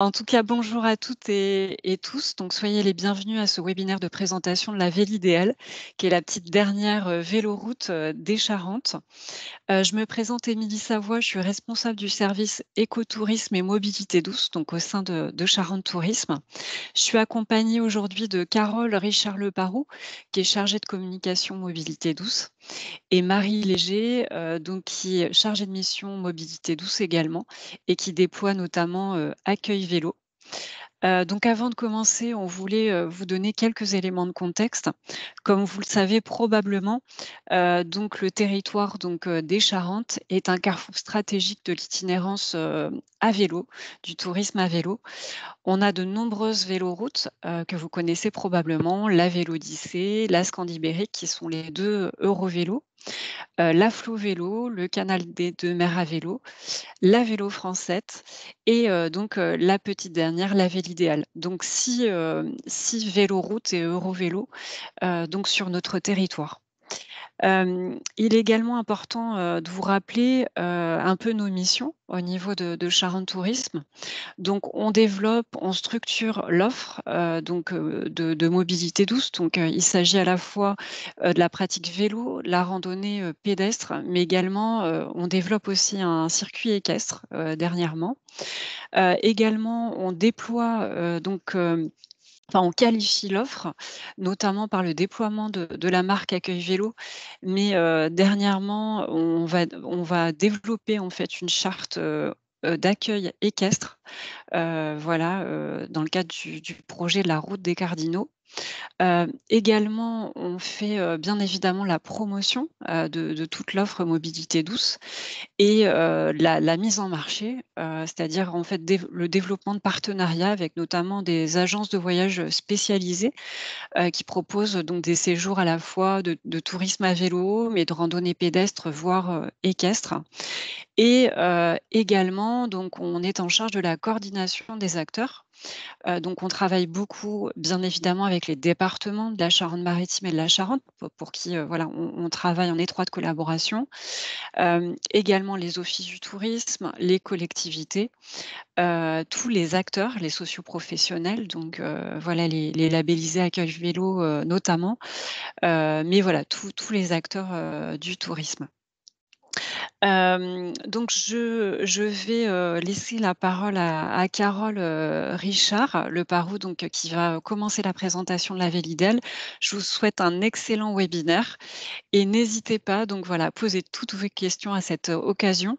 En tout cas, bonjour à toutes et tous. Donc, soyez les bienvenus à ce webinaire de présentation de la Vélidéal, qui est la petite dernière véloroute des Charentes. Je me présente Émilie Savoie, je suis responsable du service écotourisme et mobilité douce, donc au sein de Charente Tourisme. Je suis accompagnée aujourd'hui de Carole Richard-Leparoux, qui est chargée de communication mobilité douce, et Marie Léger, donc qui est chargée de mission mobilité douce également et qui déploie notamment, Accueil Vélo. Donc avant de commencer, on voulait, vous donner quelques éléments de contexte. Comme vous le savez probablement, donc le territoire des Charentes est un carrefour stratégique de l'itinérance, à vélo, du tourisme à vélo. On a de nombreuses véloroutes, que vous connaissez probablement, la Vélodyssée, la Scandibérique qui sont les 2 Eurovélos, la Flo Vélo, le canal des 2 mers à vélo, la Vélo Francette et la petite dernière, la Vélidéal. Donc 6 véloroutes et Eurovélos, donc sur notre territoire. Il est également important, de vous rappeler, un peu nos missions au niveau de Charente Tourisme. Donc on développe, on structure l'offre, de mobilité douce. Donc il s'agit à la fois, de la pratique vélo, la randonnée, pédestre, mais également, on développe aussi un circuit équestre, dernièrement. Également, on déploie, on qualifie l'offre, notamment par le déploiement de la marque Accueil Vélo, mais dernièrement, on va développer en fait une charte, d'accueil équestre, dans le cadre du projet de la route des cardinaux. Également, on fait, bien évidemment la promotion, de toute l'offre mobilité douce et la mise en marché, c'est-à-dire en fait le développement de partenariats avec notamment des agences de voyage spécialisées, qui proposent donc des séjours à la fois de tourisme à vélo, mais de randonnée pédestre, voire, équestre. Et également, donc on est en charge de la coordination des acteurs. Donc on travaille beaucoup, bien évidemment, avec les départements de la Charente-Maritime et de la Charente, pour qui, on travaille en étroite collaboration. Également les offices du tourisme, les collectivités, tous les acteurs, les socioprofessionnels, donc les labellisés Accueil Vélo, notamment, mais voilà, tous les acteurs, du tourisme. Donc je vais, laisser la parole à Carole, Richard Leparoux, donc qui va commencer la présentation de la Vélidel. Je vous souhaite un excellent webinaire et n'hésitez pas donc voilà à poser toutes vos questions à cette, occasion.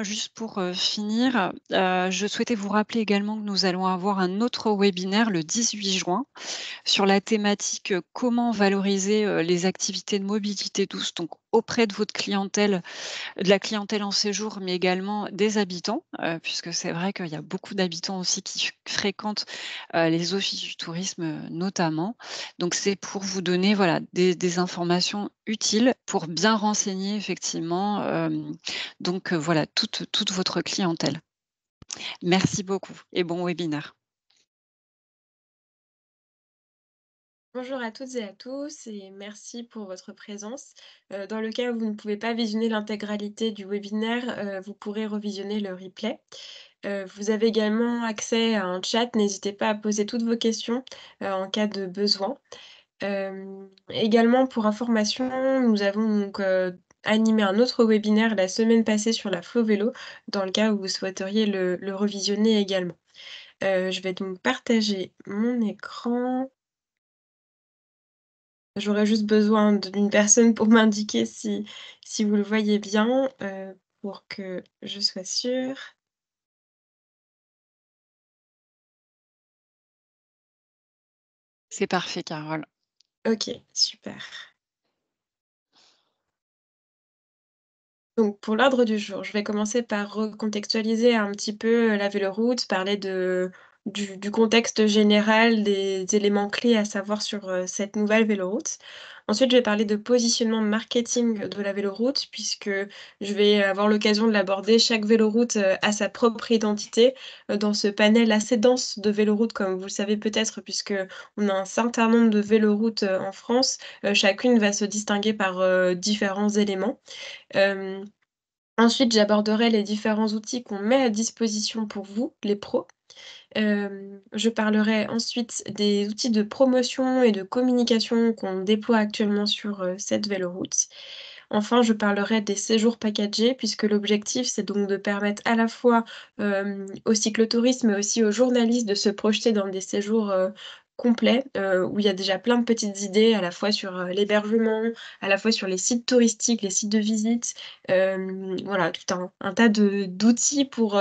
Juste pour, finir, je souhaitais vous rappeler également que nous allons avoir un autre webinaire le 18 juin sur la thématique, comment valoriser, les activités de mobilité douce, donc auprès de votre clientèle, de la clientèle en séjour, mais également des habitants, puisque c'est vrai qu'il y a beaucoup d'habitants aussi qui fréquentent, les offices du tourisme, notamment. Donc c'est pour vous donner, voilà, des informations utiles pour bien renseigner effectivement, toute votre clientèle. Merci beaucoup et bon webinaire. Bonjour à toutes et à tous et merci pour votre présence. Dans le cas où vous ne pouvez pas visionner l'intégralité du webinaire, vous pourrez revisionner le replay. Vous avez également accès à un chat, n'hésitez pas à poser toutes vos questions, en cas de besoin. Également pour information, nous avons donc, animé un autre webinaire la semaine passée sur la Flow Vélo, dans le cas où vous souhaiteriez le revisionner également. Je vais donc partager mon écran. J'aurais juste besoin d'une personne pour m'indiquer si vous le voyez bien, pour que je sois sûre. C'est parfait Carole. OK, super. Donc pour l'ordre du jour, je vais commencer par recontextualiser un petit peu, la véloroute, parler du contexte général, des éléments clés à savoir sur, cette nouvelle véloroute. Ensuite, je vais parler de positionnement marketing de la véloroute puisque je vais avoir l'occasion de l'aborder. Chaque véloroute, a sa propre identité, dans ce panel assez dense de véloroutes comme vous le savez peut-être puisque on a un certain nombre de véloroutes, en France. Chacune va se distinguer par, différents éléments. Hem Ensuite, j'aborderai les différents outils qu'on met à disposition pour vous, les pros. Je parlerai ensuite des outils de promotion et de communication qu'on déploie actuellement sur, cette véloroute. Enfin, je parlerai des séjours packagés puisque l'objectif, c'est donc de permettre à la fois, aux cyclotouristes, mais aussi aux journalistes de se projeter dans des séjours, complets, où il y a déjà plein de petites idées à la fois sur, l'hébergement, à la fois sur les sites touristiques, les sites de visite, voilà, tout un tas de d'outils pour,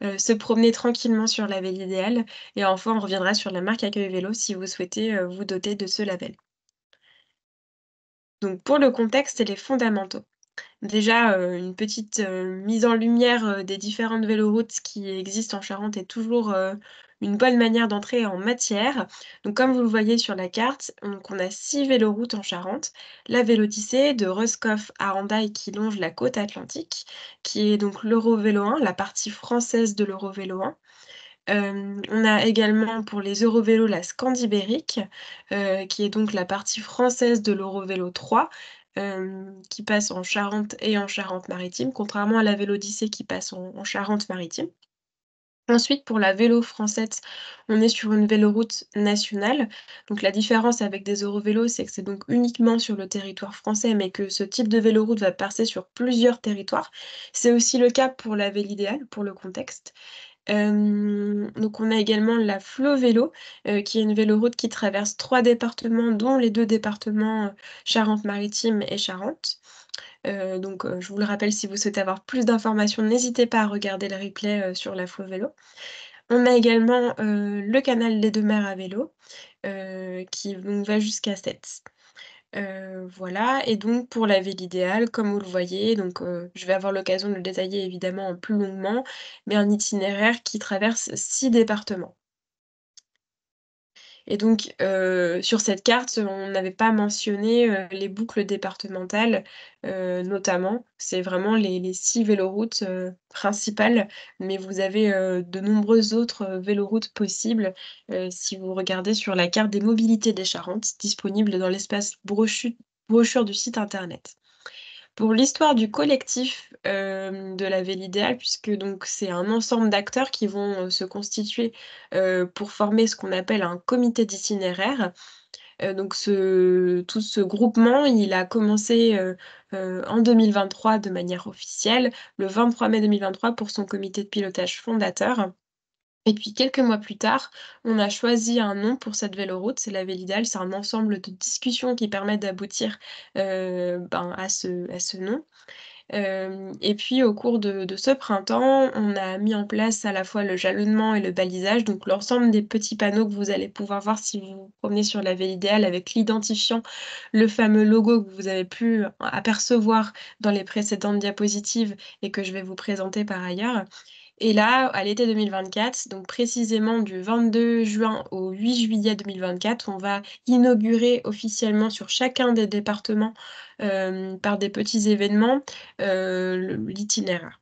se promener tranquillement sur la ville idéale et enfin, on reviendra sur la marque Accueil Vélo si vous souhaitez, vous doter de ce label. Donc pour le contexte et les fondamentaux. Déjà, une petite, mise en lumière, des différentes véloroutes qui existent en Charente est toujours, une bonne manière d'entrer en matière. Donc comme vous le voyez sur la carte, donc on a 6 véloroutes en Charente. La Vélodyssée de Roscoff à Hendaye qui longe la côte atlantique, qui est donc l'Eurovélo 1, la partie française de l'Eurovélo 1. On a également pour les Eurovélos la Scandibérique, qui est donc la partie française de l'Eurovélo 3, qui passe en Charente et en Charente-Maritime, contrairement à la Vélodyssée qui passe en Charente-Maritime. Ensuite, pour la vélo française, on est sur une véloroute nationale. Donc la différence avec des Eurovélos, c'est que c'est donc uniquement sur le territoire français, mais que ce type de véloroute va passer sur plusieurs territoires. C'est aussi le cas pour la Vélidéale, pour le contexte. Donc on a également la Flovélo, qui est une véloroute qui traverse 3 départements, dont les 2 départements, Charente-Maritime et Charente. Je vous le rappelle, si vous souhaitez avoir plus d'informations, n'hésitez pas à regarder le replay, sur la Flovélo. On a également, le canal des 2 mers à vélo, qui donc va jusqu'à Sète. Voilà et donc pour la ville idéale, comme vous le voyez, je vais avoir l'occasion de le détailler évidemment plus longuement, mais un itinéraire qui traverse 6 départements. Et donc, sur cette carte, on n'avait pas mentionné, les boucles départementales, notamment. C'est vraiment les 6 véloroutes, principales, mais vous avez, de nombreuses autres, véloroutes possibles, si vous regardez sur la carte des mobilités des Charentes, disponible dans l'espace brochure du site internet. Pour l'histoire du collectif, de la Ville idéale, puisque donc c'est un ensemble d'acteurs qui vont, se constituer, pour former ce qu'on appelle un comité d'itinéraire. Tout ce groupement, il a commencé, en 2023 de manière officielle, le 23 mai 2023 pour son comité de pilotage fondateur. Et puis quelques mois plus tard, on a choisi un nom pour cette véloroute, c'est la Vélidale. C'est un ensemble de discussions qui permettent d'aboutir, à ce nom. Et puis au cours de ce printemps, on a mis en place à la fois le jalonnement et le balisage, donc l'ensemble des petits panneaux que vous allez pouvoir voir si vous vous promenez sur la Vélidale avec l'identifiant, le fameux logo que vous avez pu apercevoir dans les précédentes diapositives et que je vais vous présenter par ailleurs. Et là, à l'été 2024, donc précisément du 22 juin au 8 juillet 2024, on va inaugurer officiellement sur chacun des départements, par des petits événements, l'itinéraire.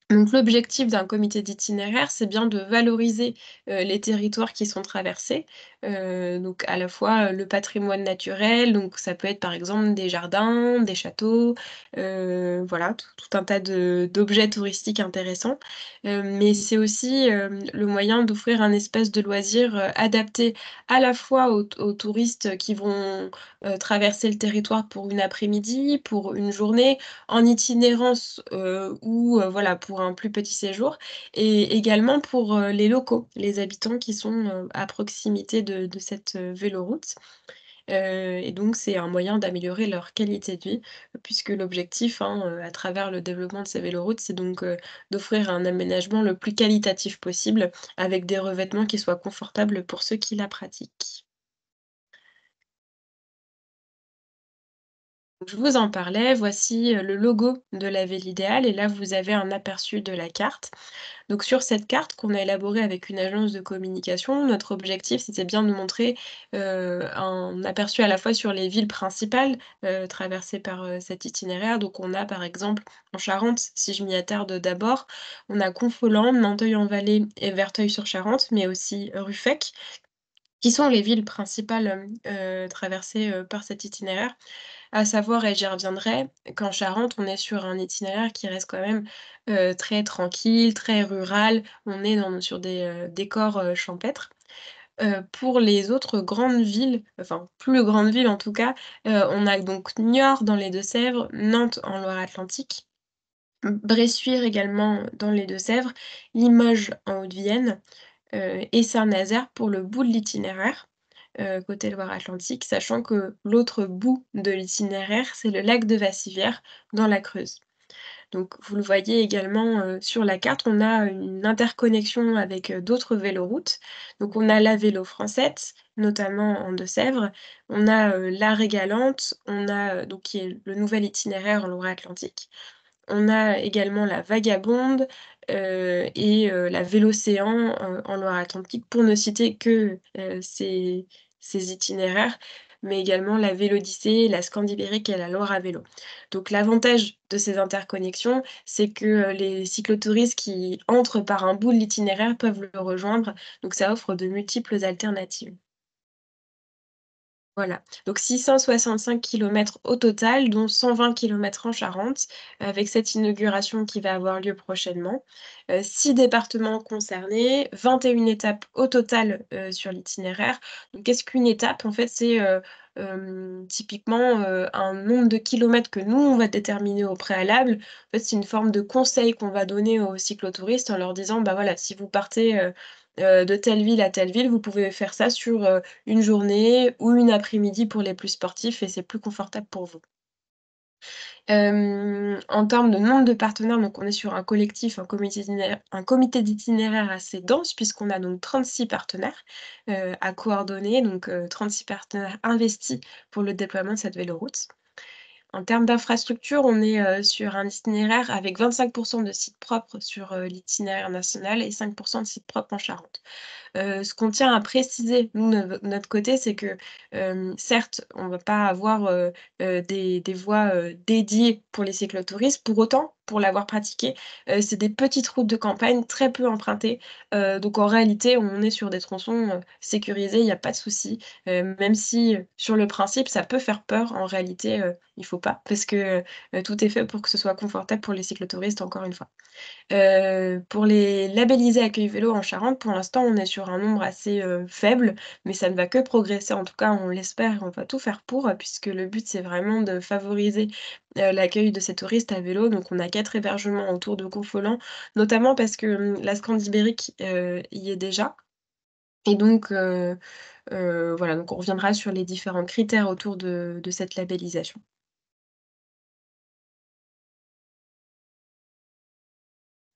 Donc l'objectif d'un comité d'itinéraire, c'est bien de valoriser, les territoires qui sont traversés, donc à la fois, le patrimoine naturel, donc ça peut être par exemple des jardins, des châteaux, voilà, tout un tas d'objets touristiques intéressants, mais c'est aussi, le moyen d'offrir un espace de loisirs, adapté à la fois aux touristes qui vont, traverser le territoire pour une après-midi, pour une journée, en itinérance, ou voilà, pour un plus petit séjour et également pour, les locaux, les habitants qui sont, à proximité de cette, véloroute, et donc c'est un moyen d'améliorer leur qualité de vie, puisque l'objectif, hein, à travers le développement de ces véloroutes, c'est donc, d'offrir un aménagement le plus qualitatif possible avec des revêtements qui soient confortables pour ceux qui la pratiquent. Je vous en parlais, voici, le logo de la ville idéale et là vous avez un aperçu de la carte. Donc sur cette carte qu'on a élaborée avec une agence de communication, notre objectif c'était bien de montrer, un aperçu à la fois sur les villes principales, traversées par, cet itinéraire. Donc on a par exemple en Charente, si je m'y attarde d'abord, on a Confolens, Nanteuil-en-Valais et Verteuil-sur-Charente, mais aussi Ruffec, qui sont les villes principales, traversées, par cet itinéraire. À savoir, et j'y reviendrai, qu'en Charente, on est sur un itinéraire qui reste quand même, très tranquille, très rural. On est sur des, décors, champêtres. Pour les autres grandes villes, enfin plus grandes villes en tout cas, on a donc Niort dans les Deux-Sèvres, Nantes en Loire-Atlantique, Bressuire également dans les Deux-Sèvres, Limoges en Haute-Vienne, et Saint-Nazaire pour le bout de l'itinéraire, côté Loire-Atlantique, sachant que l'autre bout de l'itinéraire, c'est le lac de Vassivière dans la Creuse. Donc vous le voyez également, sur la carte, on a une interconnexion avec, d'autres véloroutes. Donc on a la Vélo Francette, notamment en Deux-Sèvres, on a, l'Arrêt Galante, on a, donc qui est le nouvel itinéraire en Loire-Atlantique. On a également la Vagabonde, et la Vélocéan, en Loire-Atlantique, pour ne citer que, ces itinéraires, mais également la Vélodyssée, la Scandibérique et la Loire à vélo. Donc l'avantage de ces interconnexions, c'est que, les cyclotouristes qui entrent par un bout de l'itinéraire peuvent le rejoindre, donc ça offre de multiples alternatives. Voilà, donc 665 kilomètres au total, dont 120 kilomètres en Charente, avec cette inauguration qui va avoir lieu prochainement. 6 départements concernés, 21 étapes au total, sur l'itinéraire. Donc qu'est-ce qu'une étape? En fait, c'est, typiquement, un nombre de kilomètres que nous, on va déterminer au préalable. En fait, c'est une forme de conseil qu'on va donner aux cyclotouristes en leur disant: «Bah, voilà, si vous partez, de telle ville à telle ville, vous pouvez faire ça sur, une journée ou une après-midi pour les plus sportifs et c'est plus confortable pour vous. En termes de nombre de partenaires, donc on est sur un collectif, un comité d'itinéraire assez dense puisqu'on a donc 36 partenaires, à coordonner, donc 36 partenaires investis pour le déploiement de cette véloroute. En termes d'infrastructure, on est, sur un itinéraire avec 25 de sites propres sur, l'itinéraire national et 5 de sites propres en Charente. Ce qu'on tient à préciser, nous, de notre côté, c'est que, certes, on va pas avoir, des voies, dédiées pour les cyclotouristes. Pour autant, pour l'avoir pratiqué, c'est des petites routes de campagne très peu empruntées, donc en réalité, on est sur des tronçons, sécurisés, il y a pas de souci. Même si, sur le principe, ça peut faire peur, en réalité, il faut pas parce que, tout est fait pour que ce soit confortable pour les cyclotouristes, encore une fois. Pour les labellisés Accueil Vélo en Charente, pour l'instant, on est sur un nombre assez, faible, mais ça ne va que progresser. En tout cas, on l'espère, on va tout faire pour, puisque le but, c'est vraiment de favoriser, l'accueil de ces touristes à vélo. Donc on a 4 hébergements autour de Confolens, notamment parce que, la Scandibérique, y est déjà et donc voilà, donc on reviendra sur les différents critères autour de cette labellisation.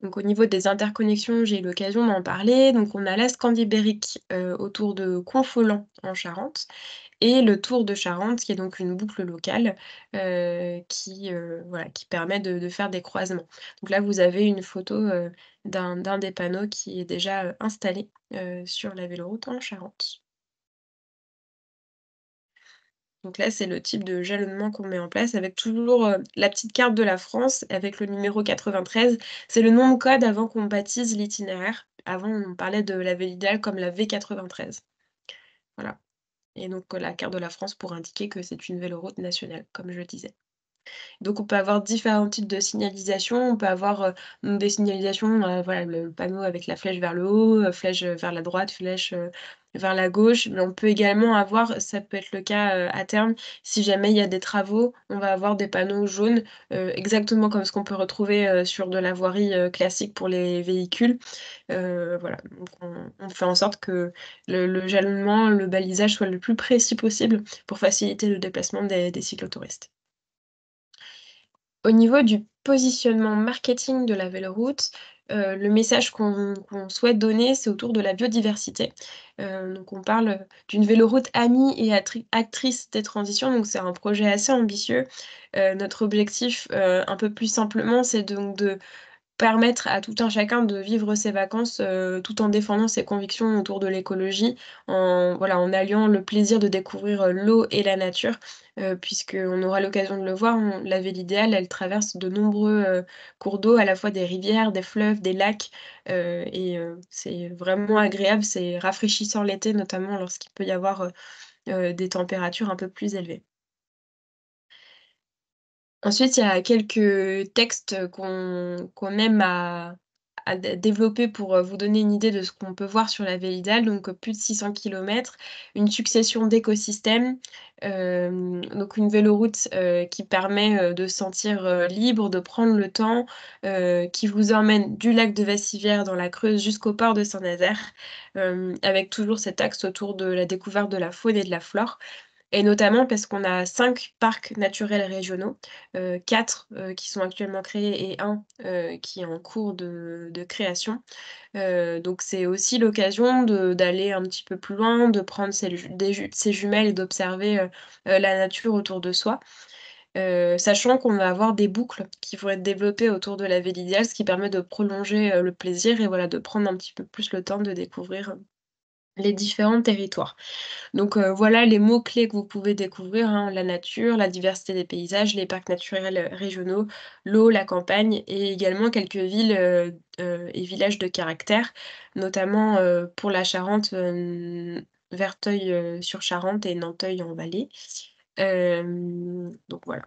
Donc au niveau des interconnexions, j'ai eu l'occasion d'en parler. Donc on a la Scandibérique, autour de Confolens en Charente et le Tour de Charente qui est donc une boucle locale, voilà, qui permet de faire des croisements. Donc là, vous avez une photo, d'un des panneaux qui est déjà, installé, sur la véloroute en Charente. Donc là, c'est le type de jalonnement qu'on met en place avec toujours, la petite carte de la France avec le numéro 93. C'est le nom de code avant qu'on baptise l'itinéraire. Avant, on parlait de la ville idéale comme la V93. Voilà, et donc la carte de la France pour indiquer que c'est une véloroute nationale, comme je le disais. Donc on peut avoir différents types de signalisation. On peut avoir, des signalisations, voilà, le panneau avec la flèche vers le haut, flèche, vers la droite, flèche, vers la gauche. Mais on peut également avoir, ça peut être le cas, à terme, si jamais il y a des travaux, on va avoir des panneaux jaunes, exactement comme ce qu'on peut retrouver, sur de la voirie, classique pour les véhicules. Voilà, donc on fait en sorte que le jalonnement, le balisage soit le plus précis possible pour faciliter le déplacement des cyclotouristes. Au niveau du positionnement marketing de la Véloroute, le message qu'on souhaite donner, c'est autour de la biodiversité. Donc on parle, d'une véloroute amie et actrice des transitions, donc c'est un projet assez ambitieux. Notre objectif, un peu plus simplement, c'est donc de permettre à tout un chacun de vivre ses vacances, tout en défendant ses convictions autour de l'écologie, en voilà, en alliant le plaisir de découvrir, l'eau et la nature, puisqu'on aura l'occasion de le voir, la ville idéale, elle traverse de nombreux, cours d'eau, à la fois des rivières, des fleuves, des lacs, c'est vraiment agréable, c'est rafraîchissant l'été, notamment lorsqu'il peut y avoir, des températures un peu plus élevées. Ensuite, il y a quelques textes qu'on aime à développer pour, vous donner une idée de ce qu'on peut voir sur la Vélidal, donc plus de 600 kilomètres, une succession d'écosystèmes, donc une véloroute, qui permet, de se sentir, libre, de prendre le temps, qui vous emmène du lac de Vassivière dans la Creuse jusqu'au port de Saint-Nazaire, avec toujours cet axe autour de la découverte de la faune et de la flore. Et notamment parce qu'on a 5 parcs naturels régionaux, 4, qui sont actuellement créés et un qui est en cours de création. Donc c'est aussi l'occasion d'aller un petit peu plus loin, de prendre ses jumelles et d'observer, la nature autour de soi. Sachant qu'on va avoir des boucles qui vont être développées autour de la ville idéale, ce qui permet de prolonger, le plaisir et voilà, de prendre un petit peu plus le temps de découvrir, les différents territoires. Donc voilà les mots-clés que vous pouvez découvrir, hein, la nature, la diversité des paysages, les parcs naturels, régionaux, l'eau, la campagne et également quelques villes, et villages de caractère, notamment, pour la Charente, Verteuil, sur Charente et Nanteuil en Valais. Donc voilà.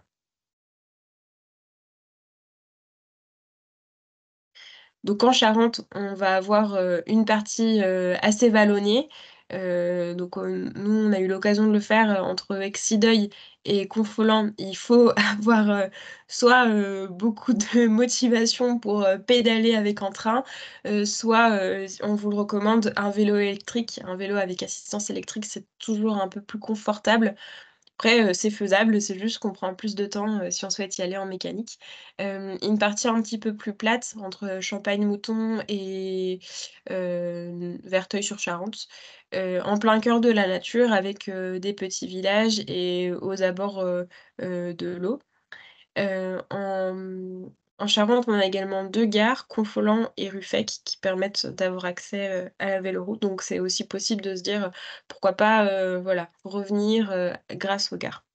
Donc en Charente, on va avoir, une partie, assez vallonnée, donc nous, on a eu l'occasion de le faire, entre Exideuil et Confolens. Il faut avoir, soit, beaucoup de motivation pour, pédaler avec un train, soit, on vous le recommande, un vélo électrique. Un vélo avec assistance électrique, c'est toujours un peu plus confortable. Après, c'est faisable, c'est juste qu'on prend plus de temps, si on souhaite y aller en mécanique. Une partie un petit peu plus plate entre Champagne-Mouton et Verteuil-sur-Charente, en plein cœur de la nature avec, des petits villages et aux abords, de l'eau. En Charente, on a également 2 gares, Confolens et Ruffec, qui permettent d'avoir accès, à la véloroute. Donc c'est aussi possible de se dire, pourquoi pas, voilà, revenir, grâce aux gares.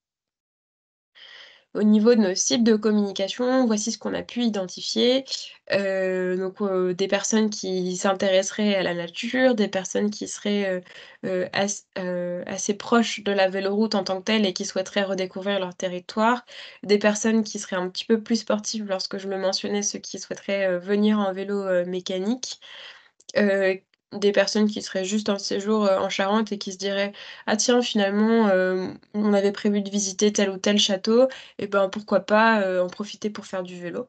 Au niveau de nos cibles de communication, voici ce qu'on a pu identifier. Donc, des personnes qui s'intéresseraient à la nature, des personnes qui seraient, assez proches de la véloroute en tant que telle et qui souhaiteraient redécouvrir leur territoire, des personnes qui seraient un petit peu plus sportives lorsque je le mentionnais, ceux qui souhaiteraient, venir en vélo, mécanique. Heu, des personnes qui seraient juste en séjour, en Charente et qui se diraient: «Ah tiens finalement, on avait prévu de visiter tel ou tel château et ben, pourquoi pas, en profiter pour faire du vélo?»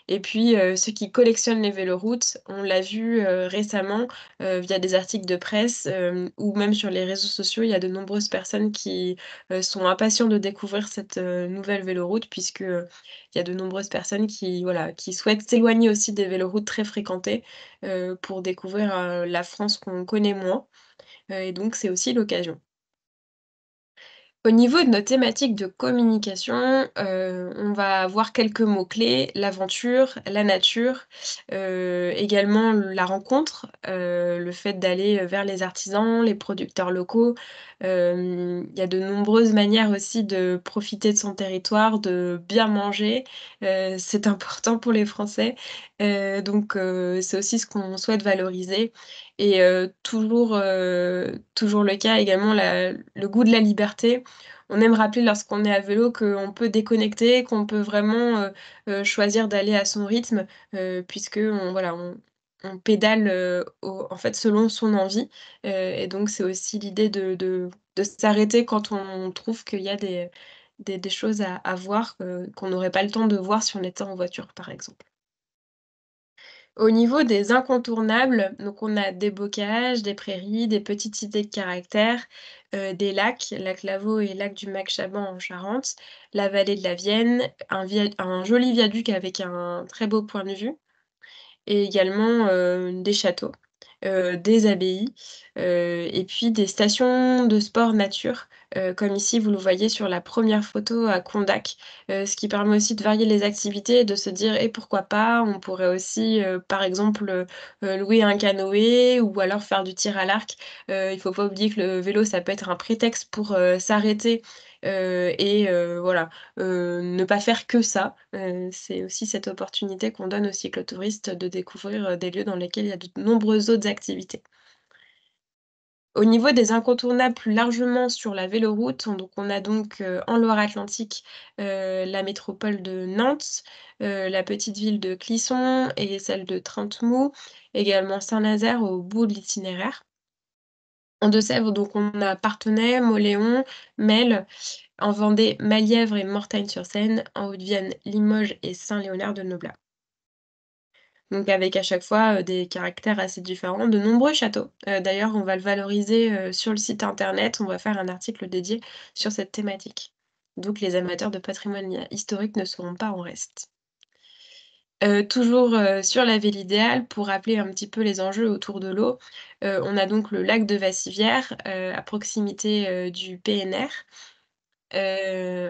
Et puis, ceux qui collectionnent les véloroutes, on l'a vu, récemment, via des articles de presse, ou même sur les réseaux sociaux, il y a de nombreuses personnes qui, sont impatients de découvrir cette, nouvelle véloroute puisque, il y a de nombreuses personnes qui, voilà, qui souhaitent s'éloigner aussi des véloroutes très fréquentées, pour découvrir, la France qu'on connaît moins, et donc c'est aussi l'occasion. Au niveau de nos thématiques de communication, on va avoir quelques mots-clés: l'aventure, la nature, également la rencontre, le fait d'aller, vers les artisans, les producteurs locaux. Il y a de nombreuses manières aussi de profiter de son territoire, de bien manger, c'est important pour les Français, donc c'est aussi ce qu'on souhaite valoriser et toujours le cas également le goût de la liberté. On aime rappeler lorsqu'on est à vélo qu'on peut déconnecter, qu'on peut vraiment, choisir d'aller à son rythme, puisqu'on voilà, on pédale, au en fait, selon son envie, et donc c'est aussi l'idée de s'arrêter quand on trouve qu'il y a des choses à voir, qu'on n'aurait pas le temps de voir si on était en voiture, par exemple. Au niveau des incontournables, donc on a des bocages, des prairies, des petites cités de caractère, des lacs, lac Lavaux et lac du Mac-Chaban en Charente, la vallée de la Vienne, un joli viaduc avec un très beau point de vue et également, des châteaux, des abbayes, et puis des stations de sport nature, comme ici vous le voyez sur la première photo à Condac, ce qui permet aussi de varier les activités et de se dire: «Et pourquoi pas, on pourrait aussi, par exemple, louer un canoë ou alors faire du tir à l'arc». Il faut pas oublier que le vélo, ça peut être un prétexte pour, s'arrêter, et voilà, ne pas faire que ça. C'est aussi cette opportunité qu'on donne aux cyclotouristes de découvrir, des lieux dans lesquels il y a de nombreuses autres activités. Au niveau des incontournables plus largement sur la véloroute, on a donc, en Loire-Atlantique, la métropole de Nantes, la petite ville de Clisson et celle de Trentemoult, également Saint-Nazaire au bout de l'itinéraire. En Deux-Sèvres, donc on a Parthenay, Mauléon, Melle, en Vendée, Malièvre et Mortagne-sur-Seine, en Haute-Vienne, Limoges et Saint-Léonard-de-Noblat. Donc avec à chaque fois, des caractères assez différents, de nombreux châteaux. D'ailleurs, on va le valoriser, sur le site internet, on va faire un article dédié sur cette thématique. Donc les amateurs de patrimoine historique ne seront pas en reste. Toujours, sur la ville idéale, pour rappeler un petit peu les enjeux autour de l'eau, on a donc le lac de Vassivière, à proximité, du PNR.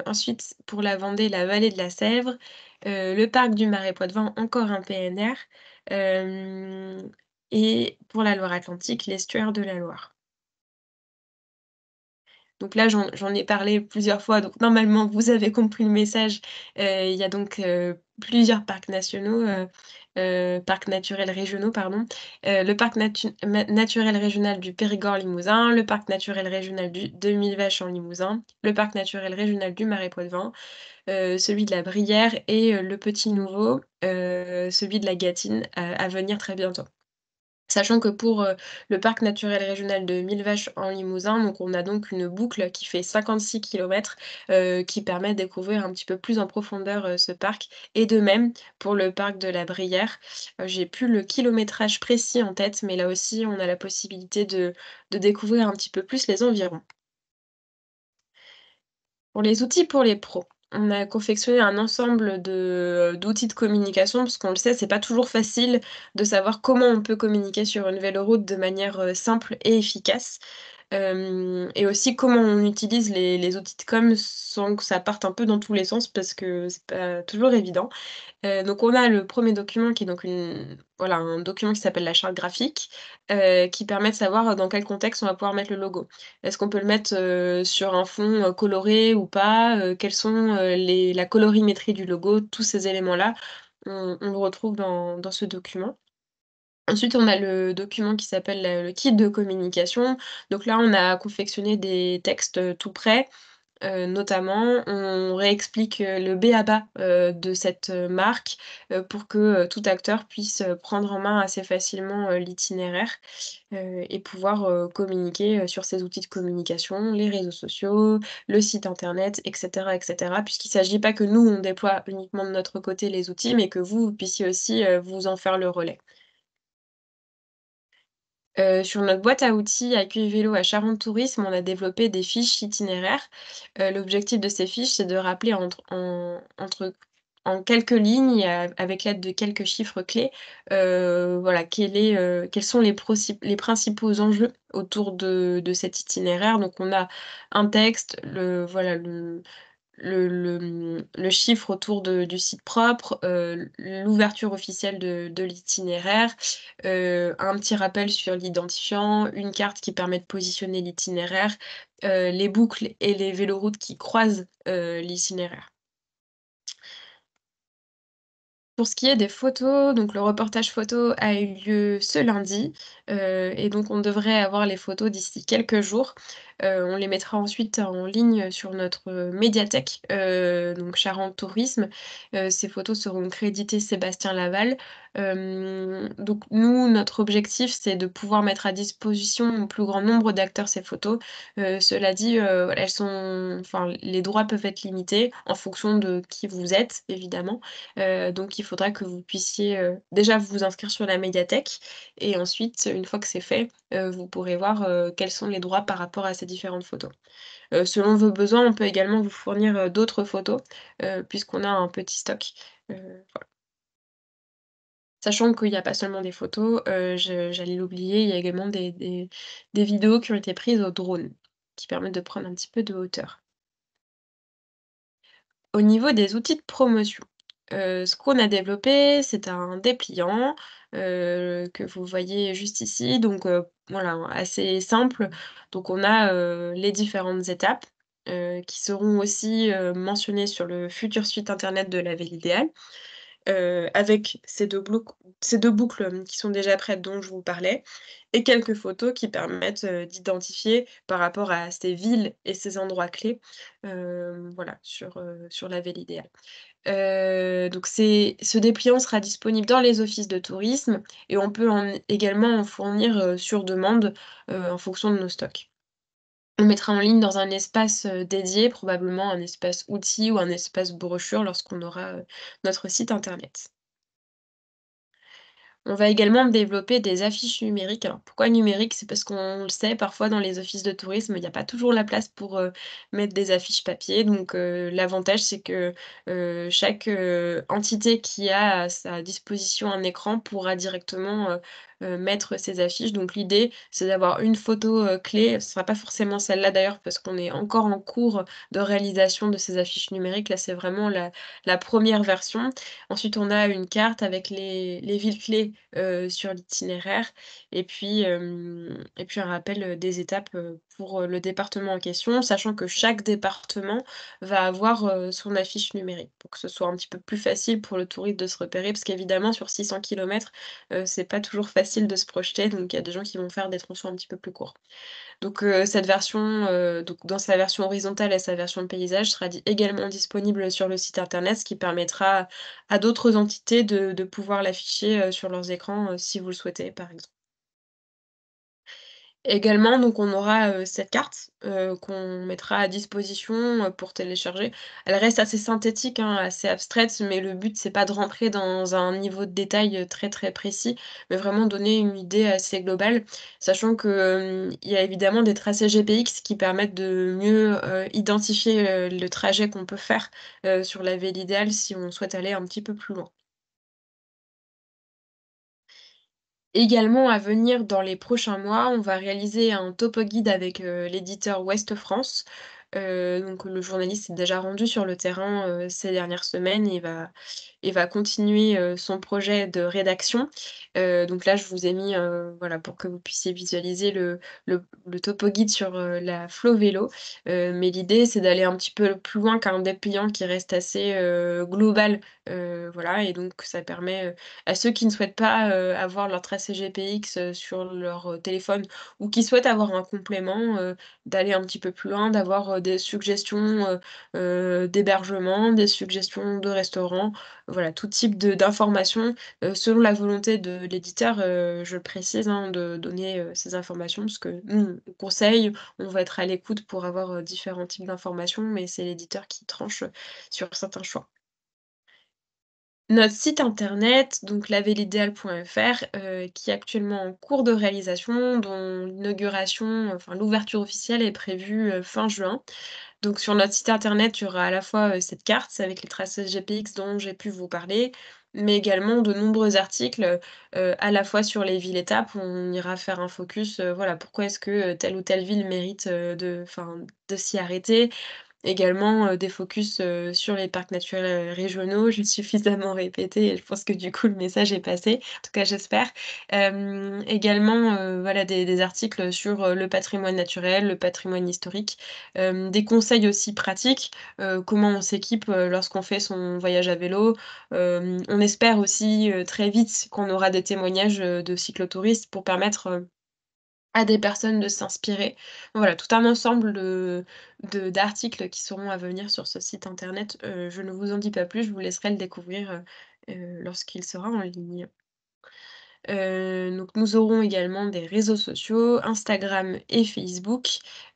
Ensuite, pour la Vendée, la vallée de la Sèvre, le parc du Marais Poitevin, encore un PNR, hem et pour la Loire-Atlantique, l'estuaire de la Loire. Donc là, j'en ai parlé plusieurs fois, donc normalement vous avez compris le message. Il y a donc, plusieurs parcs nationaux, parcs naturels régionaux, pardon. Le parc naturel régional du Périgord limousin, le parc naturel régional du de Millevaches en Limousin, le parc naturel régional du Marais Poitevin, celui de la Brière et le petit nouveau, celui de la Gâtine, à venir très bientôt. Sachant que pour, le parc naturel régional de Millevaches en Limousin, donc on a donc une boucle qui fait 56 kilomètres, qui permet de découvrir un petit peu plus en profondeur, ce parc et de même pour le parc de la Brière. J'ai plus le kilométrage précis en tête, mais là aussi on a la possibilité de découvrir un petit peu plus les environs. Pour les outils pour les pros, on a confectionné un ensemble d'outils de communication parce qu'on le sait, c'est pas toujours facile de savoir comment on peut communiquer sur une véloroute de manière, simple et efficace. Et aussi comment on utilise les outils de com sans que ça parte un peu dans tous les sens parce que c'est pas toujours évident. Donc on a le premier document qui est donc un document qui s'appelle la charte graphique, qui permet de savoir dans quel contexte on va pouvoir mettre le logo. Est-ce qu'on peut le mettre, sur un fond, coloré ou pas? Quelles sont, les la colorimétrie du logo? Tous ces éléments-là, on le retrouve dans ce document. Ensuite, on a le document qui s'appelle, le kit de communication. Donc là, on a confectionné des textes, tout prêts. Notamment, on réexplique, le b.a-ba, de cette, marque, pour que, tout acteur puisse, prendre en main assez facilement, l'itinéraire, et pouvoir, communiquer, sur ces outils de communication, les réseaux sociaux, le site internet et cetera. Puisqu'il ne s'agit pas que nous, on déploie uniquement de notre côté les outils, mais que vous puissiez aussi, vous en faire le relais. Sur notre boîte à outils Accueil Vélo à Charente Tourisme, on a développé des fiches itinéraires. L'objectif de ces fiches, c'est de rappeler en quelques lignes et avec l'aide de quelques chiffres clés, voilà, quels sont les principaux enjeux autour de cet itinéraire. Donc on a un texte, le chiffre autour du site propre, l'ouverture officielle de l'itinéraire, un petit rappel sur l'identifiant, une carte qui permet de positionner l'itinéraire, les boucles et les véloroutes qui croisent, l'itinéraire. Pour ce qui est des photos, donc le reportage photo a eu lieu ce lundi, et donc on devrait avoir les photos d'ici quelques jours. On les mettra ensuite en ligne sur notre, médiathèque, donc Charente Tourisme. Ces photos seront créditées Sébastien Laval. Donc nous, notre objectif, c'est de pouvoir mettre à disposition au plus grand nombre d'acteurs ces photos. Cela dit, elles sont enfin, les droits peuvent être limités en fonction de qui vous êtes, évidemment. Donc il faudra que vous puissiez, déjà vous inscrire sur la médiathèque et ensuite, une fois que c'est fait, vous pourrez voir, quels sont les droits par rapport à ces différentes photos. Selon vos besoins, on peut également vous fournir, d'autres photos, puisqu'on a un petit stock. Voilà. Sachant qu'il y a pas seulement des photos, j'allais l'oublier, il y a également des vidéos qui ont été prises au drone, qui permettent de prendre un petit peu de hauteur. Au niveau des outils de promotion, ce qu'on a développé, c'est un dépliant, que vous voyez juste ici, donc voilà, assez simple. Donc on a, les différentes étapes, qui seront aussi, mentionnées sur le futur site internet de la ville idéale. avec ces 2 boucles, qui sont déjà prêtes dont je vous parlais et quelques photos qui permettent, d'identifier par rapport à ces villes et ces endroits clés, voilà, sur la ville idéale. Donc ce dépliant sera disponible dans les offices de tourisme et on peut également en fournir, sur demande, en fonction de nos stocks. On mettra en ligne dans un espace, dédié, probablement un espace outils ou un espace brochure lorsqu'on aura, notre site internet. On va également développer des affiches numériques. Alors pourquoi numériques? C'est parce qu'on le sait, parfois dans les offices de tourisme, il y a pas toujours la place pour, mettre des affiches papier. Donc, l'avantage, c'est que, chaque, entité qui a à sa disposition un écran pourra directement, mettre ses affiches. Donc l'idée, c'est d'avoir une photo, clé. Ce sera pas forcément celle-là d'ailleurs, parce qu'on est encore en cours de réalisation de ces affiches numériques. Là, c'est vraiment la 1re version. Ensuite, on a une carte avec les villes clés, sur l'itinéraire et puis un rappel, des étapes, pour, le département en question, sachant que chaque département va avoir, son affiche numérique pour que ce soit un petit peu plus facile pour le touriste de se repérer. Parce qu'évidemment sur 600 kilomètres, c'est pas toujours facile de se projeter, donc il y a des gens qui vont faire des tronçons un petit peu plus courts. Donc cette version, donc dans sa version horizontale et sa version de paysage sera également disponible sur le site internet, ce qui permettra à d'autres entités de pouvoir l'afficher, sur leurs écrans, si vous le souhaitez, par exemple. Également, donc on aura, cette carte, qu'on mettra à disposition, pour télécharger. Elle reste assez synthétique, hein, assez abstraite, mais le but c'est pas de rentrer dans un niveau de détail, très, très précis, mais vraiment donner une idée assez globale. Sachant que, il y a évidemment des tracés GPX qui permettent de mieux, identifier, le trajet qu'on peut faire, sur la ville idéale si on souhaite aller un petit peu plus loin. Également à venir dans les prochains mois, on va réaliser un topo guide avec, l'éditeur Ouest France. Donc le journaliste s'est déjà rendu sur le terrain, ces dernières semaines et va continuer, son projet de rédaction. Donc là, je vous ai mis, voilà, pour que vous puissiez visualiser le topo guide sur, la Flo Vélo. Mais l'idée, c'est d'aller un petit peu plus loin qu'un dépliant qui reste assez, global, voilà et donc ça permet, à ceux qui ne souhaitent pas, avoir leur tracé GPX, sur leur, téléphone ou qui souhaitent avoir un complément, d'aller un petit peu plus loin, d'avoir, des suggestions, d'hébergement, des suggestions de restaurants, voilà, tout type d'informations, selon la volonté de l'éditeur, je le précise, hein, de donner, ces informations parce que nous, on conseille, on va être à l'écoute pour avoir, différents types d'informations, mais c'est l'éditeur qui tranche, sur certains choix. Notre site internet, donc lavellideale.fr, qui est actuellement en cours de réalisation, dont l'inauguration, enfin l'ouverture officielle est prévue, fin juin. Donc sur notre site internet, il y aura à la fois, cette carte avec les traces GPX dont j'ai pu vous parler, mais également de nombreux articles, à la fois sur les villes-étapes. On ira faire un focus, voilà, pourquoi est-ce que, telle ou telle ville mérite, de s'y arrêter. Également, des focus, sur les parcs naturels, régionaux. J'ai suffisamment répété et je pense que du coup le message est passé, en tout cas j'espère. Également, voilà des articles sur, le patrimoine naturel, le patrimoine historique, des conseils aussi pratiques, comment on s'équipe, lorsqu'on fait son voyage à vélo. On espère aussi, très vite qu'on aura des témoignages, de cyclotouristes pour permettre, à des personnes de s'inspirer. Voilà, tout un ensemble d'articles qui seront à venir sur ce site internet. Je ne vous en dis pas plus, je vous laisserai le découvrir, lorsqu'il sera en ligne. Donc nous aurons également des réseaux sociaux, Instagram et Facebook,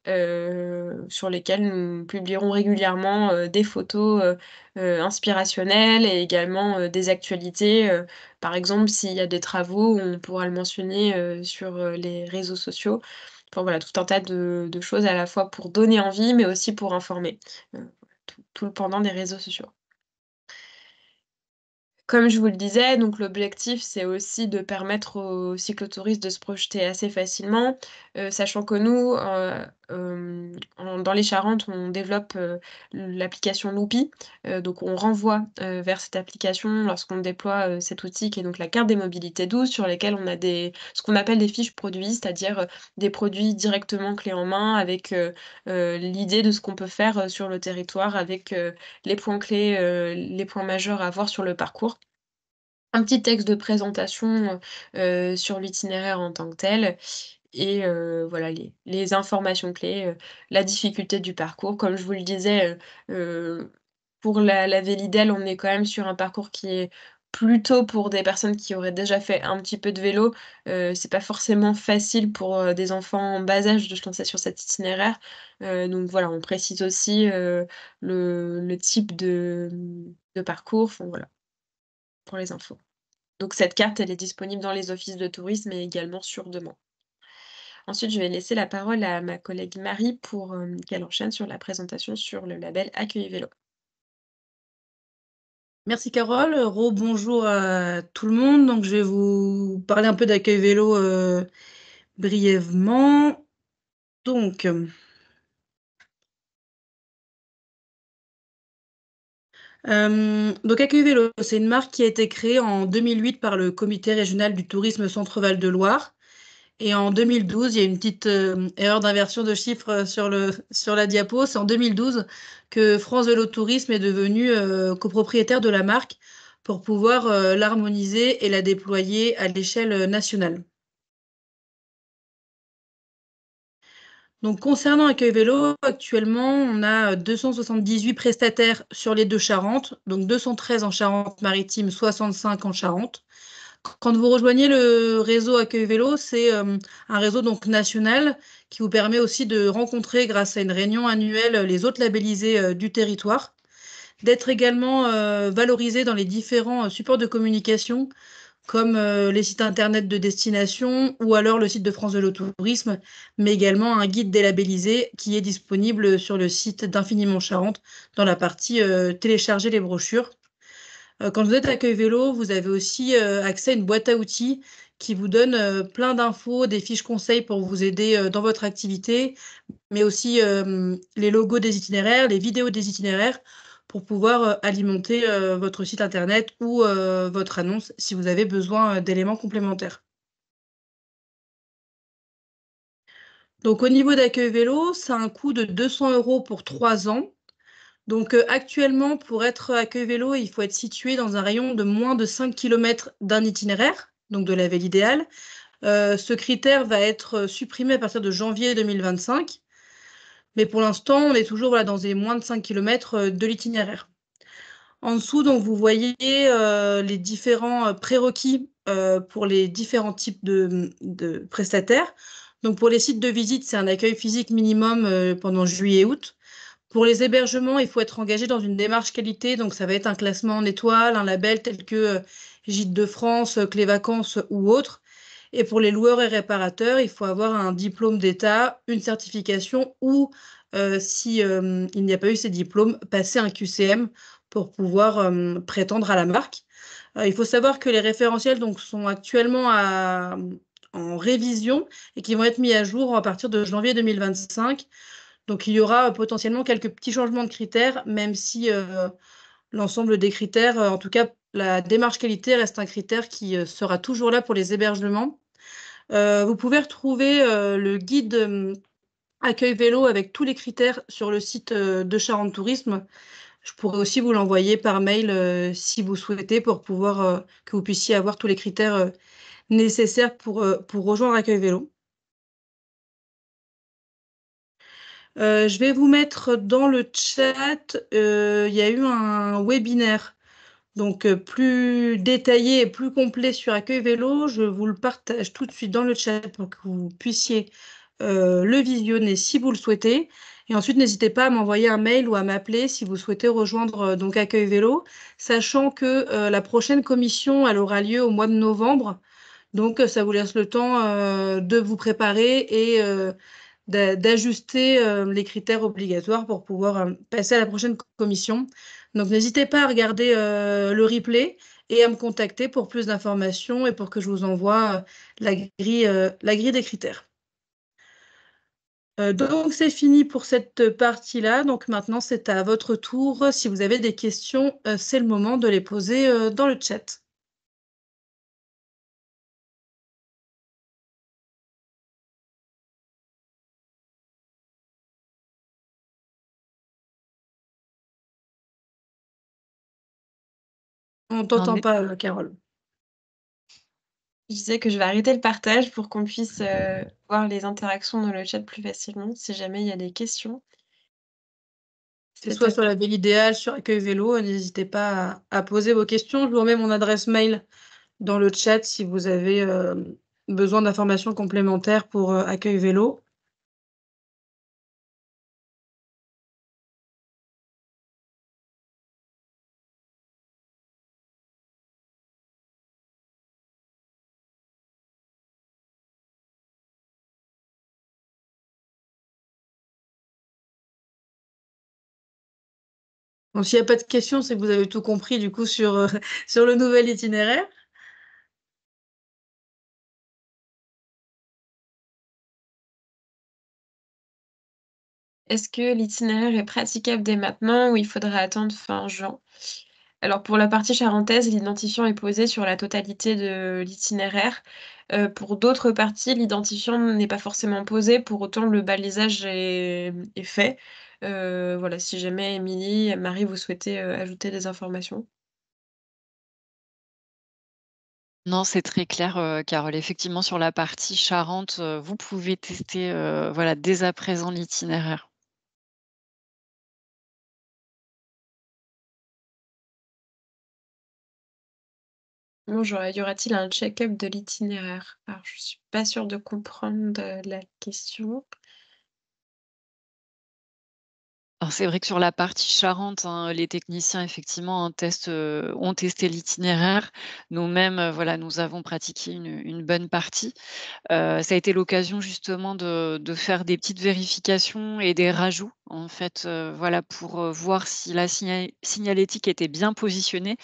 sur lesquels nous publierons régulièrement, des photos, inspirationnelles et également, des actualités. Par exemple, s'il y a des travaux, on pourra le mentionner, sur, les réseaux sociaux. Enfin voilà, tout un tas de choses à la fois pour donner envie, mais aussi pour informer. Tout le pendant des réseaux sociaux. Comme je vous le disais, donc l'objectif, c'est aussi de permettre aux cyclotouristes de se projeter assez facilement, sachant que nous, dans les Charentes, on développe, l'application Loopy, donc on renvoie, vers cette application lorsqu'on déploie, cet outil qui est donc la carte des mobilités douces sur lesquelles on a ce qu'on appelle des fiches produits, c'est-à-dire, des produits directement clés en main avec, l'idée de ce qu'on peut faire, sur le territoire avec, les points clés, les points majeurs à voir sur le parcours. un petit texte de présentation, sur l'itinéraire en tant que tel et voilà les informations clés, la difficulté du parcours. Comme je vous le disais, pour la Vélidèle, on est quand même sur un parcours qui est plutôt pour des personnes qui auraient déjà fait un petit peu de vélo. C'est pas forcément facile pour, des enfants en bas âge de se lancer sur cet itinéraire. Donc voilà, on précise aussi, le type de parcours, enfin voilà, pour les infos. Donc cette carte, elle est disponible dans les offices de tourisme et également sur demande. Ensuite, je vais laisser la parole à ma collègue Marie pour, qu'elle enchaîne sur la présentation sur le label Accueil Vélo. Merci Carole, rebonjour à tout le monde. Donc je vais vous parler un peu d'accueil vélo brièvement. Donc, Accueil Vélo, c'est une marque qui a été créée en 2008 par le Comité régional du tourisme Centre-Val de Loire. Et en 2012, il y a une petite erreur d'inversion de chiffres sur la diapo. C'est en 2012 que France Vélo Tourisme est devenu copropriétaire de la marque pour pouvoir l'harmoniser et la déployer à l'échelle nationale. Donc, concernant Accueil Vélo, actuellement, on a 278 prestataires sur les deux Charentes, donc 213 en Charente-Maritime, 65 en Charente. Quand vous rejoignez le réseau Accueil Vélo, c'est un réseau donc national qui vous permet aussi de rencontrer, grâce à une réunion annuelle, les autres labellisés du territoire, d'être également valorisé dans les différents supports de communication comme les sites internet de destination ou alors le site de France Vélo Tourisme, mais également un guide délabellisé qui est disponible sur le site d'Infiniment Charente dans la partie télécharger les brochures. Quand vous êtes accueil vélo, vous avez aussi accès à une boîte à outils qui vous donne plein d'infos, des fiches conseils pour vous aider dans votre activité, mais aussi les logos des itinéraires, les vidéos des itinéraires pour pouvoir alimenter votre site internet ou votre annonce si vous avez besoin d'éléments complémentaires. Donc au niveau d'accueil vélo, ça a un coût de 200 € pour 3 ans. Donc actuellement, pour être accueil vélo, il faut être situé dans un rayon de moins de 5 km d'un itinéraire, donc de la ville idéale. Ce critère va être supprimé à partir de janvier 2025. Mais pour l'instant, on est toujours voilà, dans les moins de 5 km de l'itinéraire. En dessous, donc, vous voyez les différents prérequis pour les différents types de prestataires. Donc, pour les sites de visite, c'est un accueil physique minimum pendant juillet et août. Pour les hébergements, il faut être engagé dans une démarche qualité. Donc, ça va être un classement en étoiles, un label tel que Gîtes de France, Clé Vacances ou autre. Et pour les loueurs et réparateurs, il faut avoir un diplôme d'État, une certification ou, si il n'y a pas eu ces diplômes, passer un QCM pour pouvoir prétendre à la marque. Il faut savoir que les référentiels donc, sont actuellement en révision et qui vont être mis à jour à partir de janvier 2025. Donc il y aura potentiellement quelques petits changements de critères, même si l'ensemble des critères, en tout cas la démarche qualité reste un critère qui sera toujours là pour les hébergements. Vous pouvez retrouver le guide accueil vélo avec tous les critères sur le site de Charente Tourisme. Je pourrais aussi vous l'envoyer par mail si vous souhaitez pour pouvoir que vous puissiez avoir tous les critères nécessaires pour rejoindre Accueil Vélo. Je vais vous mettre dans le chat, il y a eu un webinaire donc plus détaillé et plus complet sur Accueil Vélo. Je vous le partage tout de suite dans le chat pour que vous puissiez le visionner si vous le souhaitez. Et ensuite, n'hésitez pas à m'envoyer un mail ou à m'appeler si vous souhaitez rejoindre donc Accueil Vélo, sachant que la prochaine commission, elle aura lieu au mois de novembre. Donc, ça vous laisse le temps de vous préparer et d'ajuster les critères obligatoires pour pouvoir passer à la prochaine commission. Donc, n'hésitez pas à regarder le replay et à me contacter pour plus d'informations et pour que je vous envoie la grille des critères. Donc, c'est fini pour cette partie-là. Donc, maintenant, c'est à votre tour. Si vous avez des questions, c'est le moment de les poser dans le chat. On ne t'entend pas, Carole. Je disais que je vais arrêter le partage pour qu'on puisse, voir les interactions dans le chat plus facilement, si jamais il y a des questions. C'est C'est soit top. sur la ville idéale, sur Accueil Vélo, n'hésitez pas à poser vos questions. Je vous remets mon adresse mail dans le chat si vous avez besoin d'informations complémentaires pour Accueil Vélo. Bon, s'il n'y a pas de questions, c'est que vous avez tout compris du coup sur, sur le nouvel itinéraire. Est-ce que l'itinéraire est praticable dès maintenant ou il faudra attendre fin juin? Alors pour la partie charentaise, l'identifiant est posé sur la totalité de l'itinéraire. Pour d'autres parties, l'identifiant n'est pas forcément posé, pour autant le balisage est fait. Voilà, si jamais Émilie, Marie, vous souhaitez, ajouter des informations? Non, c'est très clair, Carole. Effectivement, sur la partie Charente, vous pouvez tester, voilà, dès à présent l'itinéraire. Bonjour, y aura-t-il un check-up de l'itinéraire? Alors je suis pas sûre de comprendre, la question. Alors c'est vrai que sur la partie Charente, hein, les techniciens effectivement, hein, ont testé l'itinéraire. Nous-mêmes, voilà, nous avons pratiqué une bonne partie. Ça a été l'occasion justement de faire des petites vérifications et des rajouts en fait, voilà, pour, voir si la signalétique était bien positionnée.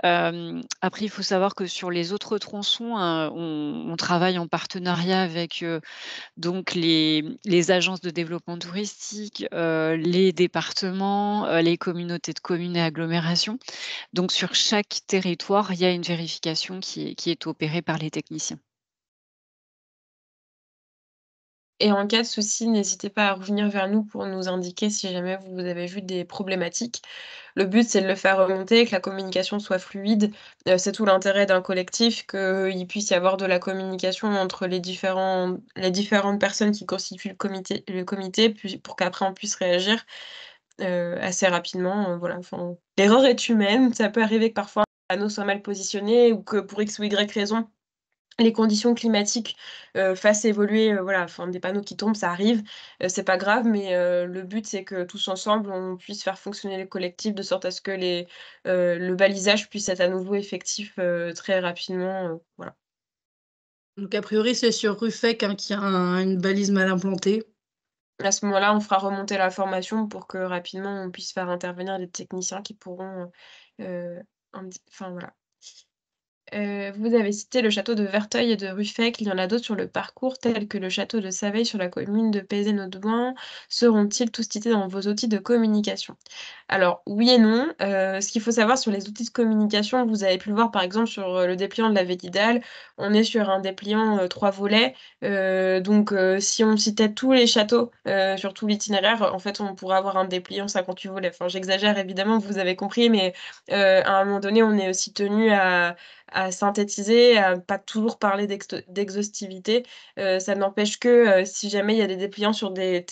Après il faut savoir que sur les autres tronçons, on travaille en partenariat avec, donc les agences de développement touristique, les départements, les communautés de communes et agglomérations. Donc sur chaque territoire, il y a une vérification qui est opérée par les techniciens. Et en cas de souci, n'hésitez pas à revenir vers nous pour nous indiquer si jamais vous avez vu des problématiques. Le but, c'est de le faire remonter, que la communication soit fluide. C'est tout l'intérêt d'un collectif, qu'il puisse y avoir de la communication entre les différentes personnes qui constituent le comité, puis pour qu'après on puisse réagir, assez rapidement, voilà, enfin, l'erreur est humaine. Ça peut arriver que parfois un panneau soit mal positionné ou que pour X ou Y raison, les conditions climatiques, fassent évoluer, voilà, enfin des panneaux qui tombent, ça arrive, c'est pas grave, mais le but, c'est que tous ensemble, on puisse faire fonctionner le collectif de sorte à ce que le balisage puisse être à nouveau effectif, très rapidement, voilà. Donc a priori, c'est sur Ruffec, hein, qu'il y a une balise mal implantée. À ce moment-là, on fera remonter l'information pour que rapidement on puisse faire intervenir des techniciens qui pourront, enfin voilà. Vous avez cité le château de Verteuil et de Ruffec. Il y en a d'autres sur le parcours, tels que le château de Saveille sur la commune de Pézénes-Audouin. Seront-ils tous cités dans vos outils de communication? Alors oui et non. Ce qu'il faut savoir sur les outils de communication, vous avez pu le voir par exemple sur, le dépliant de la Vélidal, on est sur un dépliant, 3 volets. Donc si on citait tous les châteaux, sur tout l'itinéraire, en fait, on pourrait avoir un dépliant 58 volets. Enfin, j'exagère évidemment, vous avez compris, mais à un moment donné, on est aussi tenu à synthétiser, à pas toujours parler d'exhaustivité. Ça n'empêche que, si jamais il y a des dépliants sur des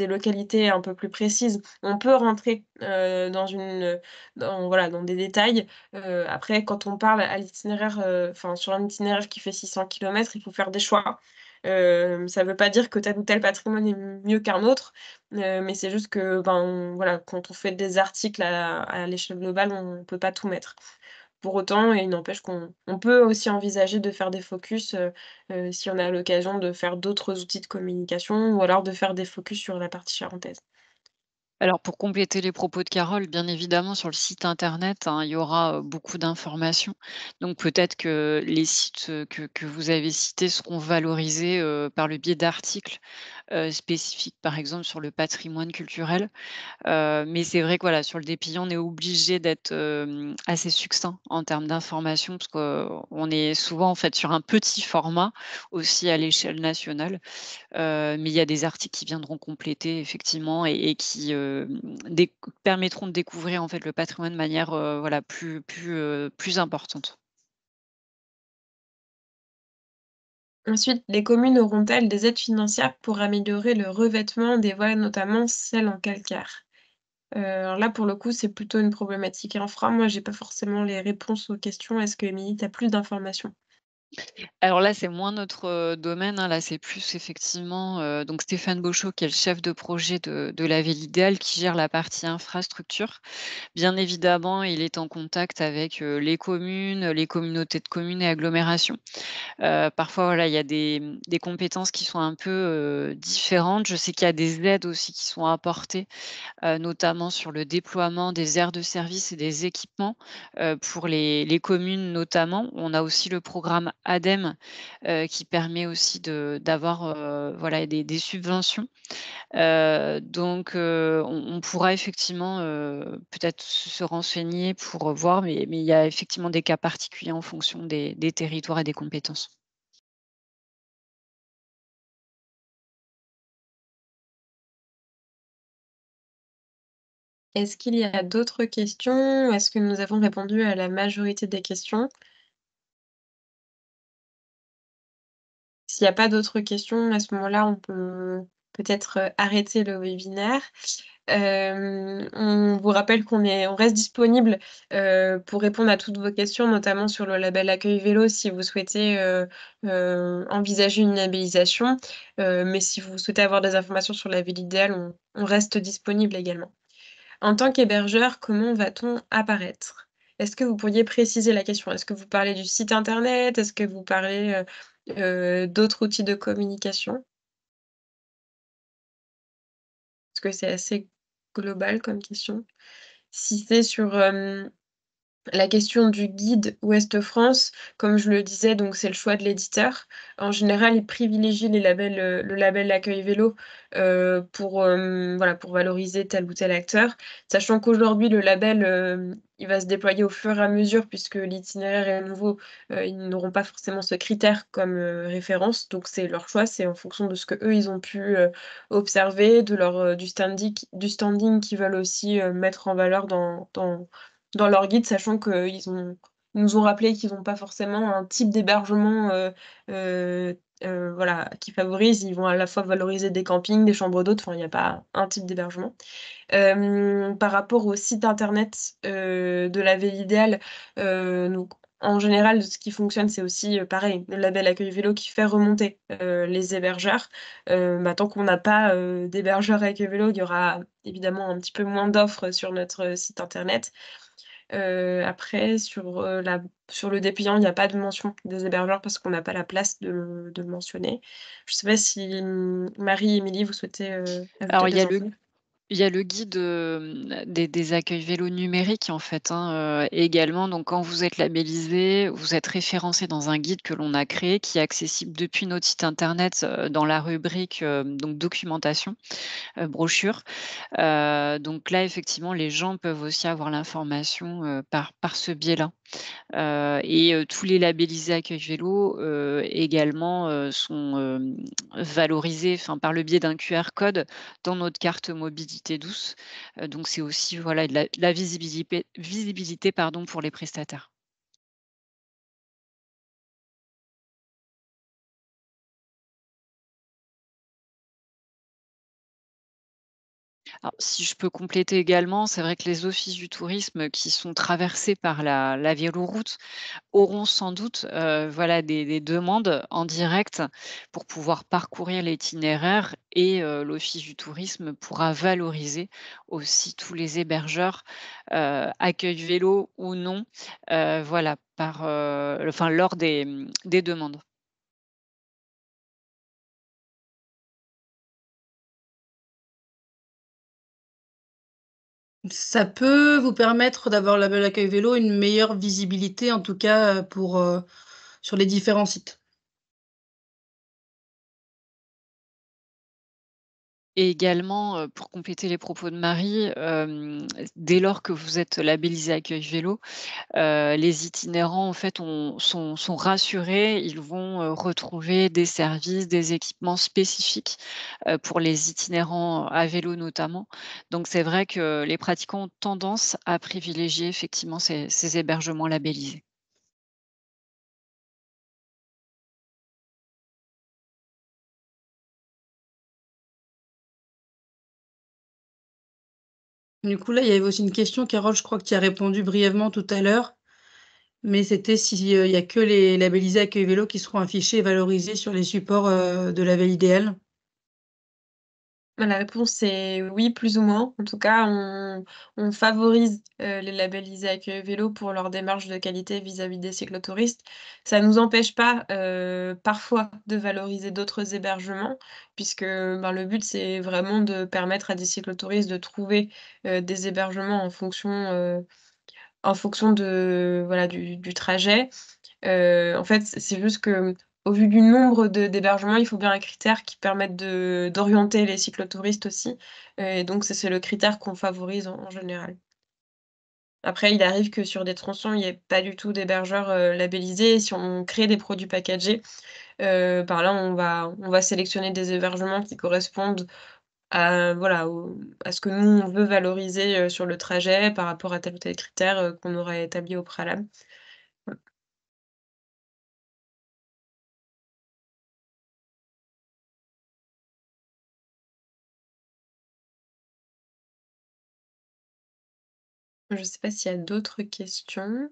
localités un peu plus précises, on peut rentrer, dans voilà, dans des détails. Après quand on parle à l'itinéraire, enfin sur un itinéraire qui fait 600 kilomètres, il faut faire des choix. Ça veut pas dire que tel ou tel patrimoine est mieux qu'un autre, mais c'est juste que, ben, voilà, quand on fait des articles à l'échelle globale, on peut pas tout mettre. Pour autant, il n'empêche qu'on peut aussi envisager de faire des focus, si on a l'occasion de faire d'autres outils de communication ou alors de faire des focus sur la partie charentaise. Alors pour compléter les propos de Carole, bien évidemment sur le site internet, hein, il y aura, beaucoup d'informations. Donc peut-être que les sites, que vous avez cités seront valorisés, par le biais d'articles, spécifiques, par exemple sur le patrimoine culturel. Mais c'est vrai que voilà, sur le dépliant, on est obligé d'être, assez succinct en termes d'information parce qu'on est souvent en fait sur un petit format aussi à l'échelle nationale. Mais il y a des articles qui viendront compléter effectivement et qui, permettront de découvrir en fait le patrimoine de manière, voilà plus importante. Ensuite, les communes auront-elles des aides financières pour améliorer le revêtement des voies, notamment celles en calcaire? Alors là, pour le coup, c'est plutôt une problématique infra. Moi, j'ai pas forcément les réponses aux questions. Est-ce que Émilie, tu as plus d'informations? Alors là, c'est moins notre, domaine, hein. Là, c'est plus effectivement, donc Stéphane Beauchot qui est le chef de projet de la ville idéale qui gère la partie infrastructure. Bien évidemment, il est en contact avec, les communes, les communautés de communes et agglomérations. Parfois, voilà, il y a des compétences qui sont un peu, différentes. Je sais qu'il y a des aides aussi qui sont apportées, notamment sur le déploiement des aires de service et des équipements, pour les communes notamment. On a aussi le programme ADEME, qui permet aussi d'avoir, voilà, des subventions. On pourra effectivement, peut-être se renseigner pour voir, mais il y a effectivement des cas particuliers en fonction des territoires et des compétences. Est-ce qu'il y a d'autres questions? Est-ce que nous avons répondu à la majorité des questions? S'il y a pas d'autres questions, à ce moment-là, on peut peut-être, arrêter le webinaire. On vous rappelle on reste disponible, pour répondre à toutes vos questions, notamment sur le label Accueil Vélo si vous souhaitez, envisager une labellisation. Mais si vous souhaitez avoir des informations sur la ville idéale, on reste disponible également. En tant qu'hébergeur, comment va-t-on apparaître? Est-ce que vous pourriez préciser la question? Est-ce que vous parlez du site internet? Est-ce que vous parlez, d'autres outils de communication? Parce que c'est assez global comme question. Si c'est sur, la question du guide Ouest-France, comme je le disais, donc c'est le choix de l'éditeur. En général, il privilégie le label Accueil Vélo, pour, voilà, pour valoriser tel ou tel acteur. Sachant qu'aujourd'hui, le label, il va se déployer au fur et à mesure puisque l'itinéraire est nouveau, ils n'auront pas forcément ce critère comme, référence. Donc c'est leur choix, c'est en fonction de ce qu'eux, ils ont pu, observer, de leur, du standing qu'ils veulent aussi, mettre en valeur dans leur guide, sachant ils nous ont rappelé qu'ils ont pas forcément un type d'hébergement, voilà, qui favorise. Ils vont à la fois valoriser des campings, des chambres d'hôtes, enfin, il y a pas un type d'hébergement. Par rapport au site internet, de la ville idéale, donc en général, ce qui fonctionne, c'est aussi, pareil, le label Accueil Vélo qui fait remonter, les hébergeurs. Tant qu'on n'a pas, d'hébergeurs Accueil Vélo, il y aura évidemment un petit peu moins d'offres sur notre site internet. Après sur le dépliant, il y a pas de mention des hébergeurs parce qu'on n'a pas la place de le mentionner. Je sais pas si, Marie, Émilie, vous souhaitez, ajouter Alors des infos? il y a le guide, des accueils vélos numériques en fait, hein, également. Donc quand vous êtes labellisé, vous êtes référencé dans un guide que l'on a créé, qui est accessible depuis notre site internet, dans la rubrique, donc documentation, brochure. Donc là, effectivement, les gens peuvent aussi avoir l'information, par ce biais-là. Tous les labellisés Accueil Vélo, également, sont, valorisés, enfin, par le biais d'un QR code dans notre carte mobilité douce. Donc c'est aussi, voilà, de la visibilité, pardon, pour les prestataires. Alors, si je peux compléter également, c'est vrai que les offices du tourisme qui sont traversés par la véloroute auront sans doute, voilà, des demandes en direct pour pouvoir parcourir l'itinéraire l'office du tourisme pourra valoriser aussi tous les hébergeurs, accueil vélo ou non, voilà, enfin lors des demandes. Ça peut vous permettre d'avoir le label Accueil Vélo une meilleure visibilité, en tout cas, sur les différents sites. Et également, pour compléter les propos de Marie, dès lors que vous êtes labellisé accueil vélo, les itinérants en fait sont rassurés. Ils vont, retrouver des services, des équipements spécifiques, pour les itinérants à vélo notamment. Donc c'est vrai que les pratiquants ont tendance à privilégier effectivement ces hébergements labellisés. Du coup, là, il y avait aussi une question, Carole, je crois que tu y as répondu brièvement tout à l'heure, mais c'était s'il y a que les labellisés accueil vélo qui seront affichés et valorisés sur les supports de label idéal. Bah, la réponse est oui, plus ou moins. En tout cas, on favorise, les labellisés accueil vélo pour leur démarche de qualité vis-à-vis des cyclotouristes. Ça nous empêche pas, parfois de valoriser d'autres hébergements puisque, ben, le but, c'est vraiment de permettre à des cyclotouristes de trouver, des hébergements en fonction de voilà, du trajet. En fait, c'est juste qu'au vu du nombre d'hébergements, il faut bien un critère qui permette d'orienter les cyclotouristes aussi, et donc c'est le critère qu'on favorise en général. Après, il arrive que sur des tronçons, il y ait pas du tout d'hébergeurs, labellisés et si on crée des produits packagés, par là, on va sélectionner des hébergements qui correspondent à voilà, à ce que nous, on veut valoriser, sur le trajet par rapport à tel ou tel critère, qu'on aura établi au préalable. Je sais pas s'il y a d'autres questions?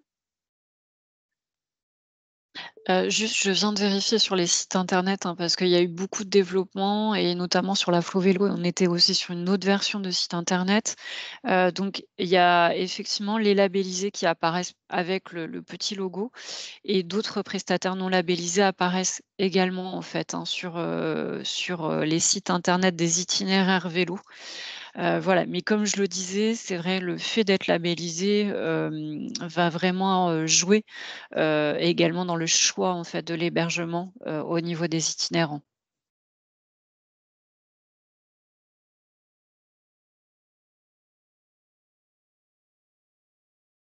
Juste, je viens de vérifier sur les sites internet, hein, parce qu'il y a eu beaucoup de développement et notamment sur la Flo Vélo, on était aussi sur une autre version de site internet. Donc il y a effectivement les labellisés qui apparaissent avec le petit logo et d'autres prestataires non labellisés apparaissent également en fait, hein, sur les sites internet des itinéraires vélo. Voilà, mais comme je le disais, c'est vrai, le fait d'être labellisé, va vraiment, jouer, également dans le choix, en fait, de l'hébergement, au niveau des itinérants.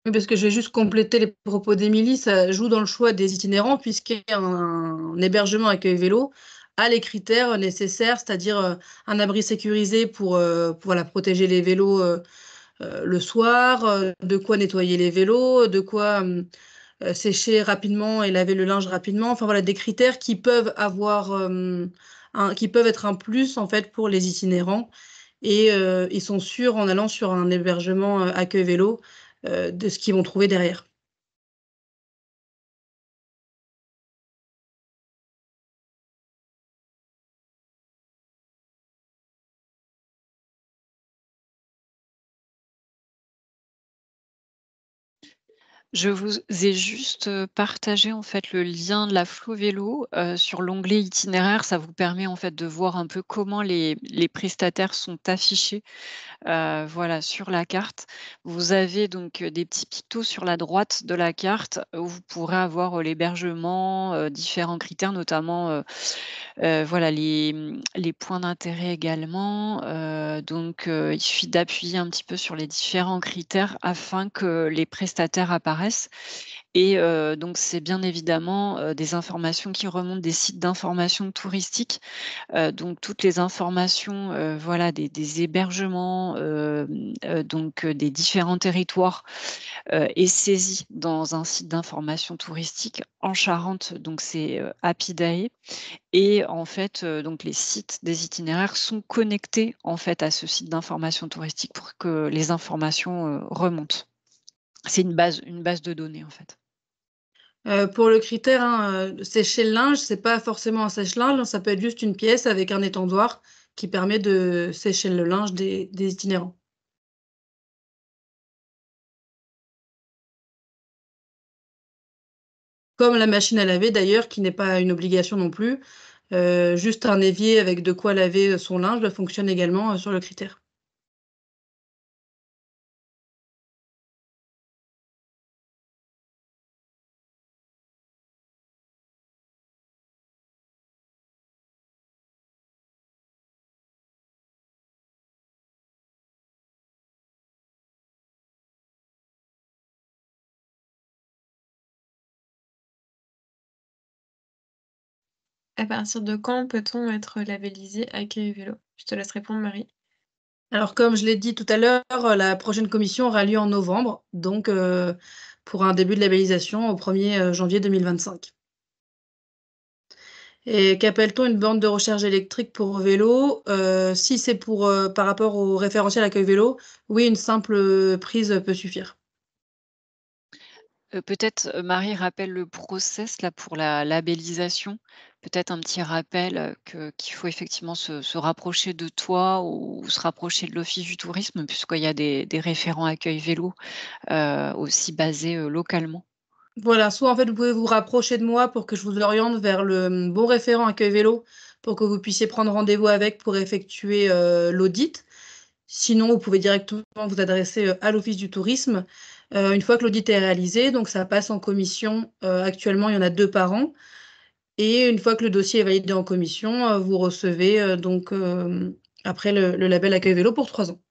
Oui, parce que je vais juste compléter les propos d'Émilie, ça joue dans le choix des itinérants puisqu'un hébergement accueil vélo a les critères nécessaires, c'est-à-dire, un abri sécurisé pour voilà, protéger les vélos, le soir, de quoi nettoyer les vélos, de quoi, sécher rapidement et laver le linge rapidement. Enfin voilà, des critères qui peuvent avoir, qui peuvent être un plus en fait pour les itinérants et ils sont sûrs en allant sur un hébergement, accueil vélo, de ce qu'ils vont trouver derrière. Je vous ai juste, partagé, en fait, le lien de la Flo Vélo, sur l'onglet itinéraire. Ça vous permet, en fait, de voir un peu comment les prestataires sont affichés. Voilà, sur la carte, vous avez donc, des petits pictos sur la droite de la carte où vous pourrez avoir, l'hébergement, différents critères, notamment, voilà les points d'intérêt également. Il suffit d'appuyer un petit peu sur les différents critères afin que les prestataires apparaissent et donc c'est bien évidemment, des informations qui remontent des sites d'information touristique. Donc toutes les informations, voilà, des hébergements, des différents territoires, est saisie dans un site d'information touristique en Charente, donc c'est, Apidae et en fait, donc les sites des itinéraires sont connectés, en fait, à ce site d'information touristique pour que les informations, remontent. C'est une base de données, en fait. Pour le critère, hein, sécher le linge, c'est pas forcément un sèche-linge, hein, ça peut être juste une pièce avec un étendoir qui permet de sécher le linge des itinérants. Comme la machine à laver d'ailleurs, qui n'est pas une obligation non plus, juste un évier avec de quoi laver, son linge, fonctionne également, sur le critère. À partir de quand peut-on être labellisé accueil vélo? Je te laisse répondre, Marie. Alors comme je l'ai dit tout à l'heure, la prochaine commission aura lieu en novembre, donc pour un début de labellisation au 1er janvier 2025. Et qu'appelle-t-on une borne de recharge électrique pour vélo? Si c'est pour, par rapport au référentiel accueil vélo, oui, une simple, prise peut suffire. Peut-être, Marie rappelle le process là pour la labellisation. Peut-être un petit rappel, qu'il faut effectivement se rapprocher de toi ou se rapprocher de l'office du tourisme puisqu'il y a des référents accueil vélo, aussi basés, localement. Voilà, soit en fait, vous pouvez vous rapprocher de moi pour que je vous oriente vers le, bon référent accueil vélo pour que vous puissiez prendre rendez-vous avec pour effectuer, l'audit. Sinon, vous pouvez directement vous adresser, à l'office du tourisme. Une fois que l'audit est réalisé, donc ça passe en commission, actuellement, il y en a 2 par an et une fois que le dossier est validé en commission, vous recevez, donc, après le label accueil vélo pour 3 ans.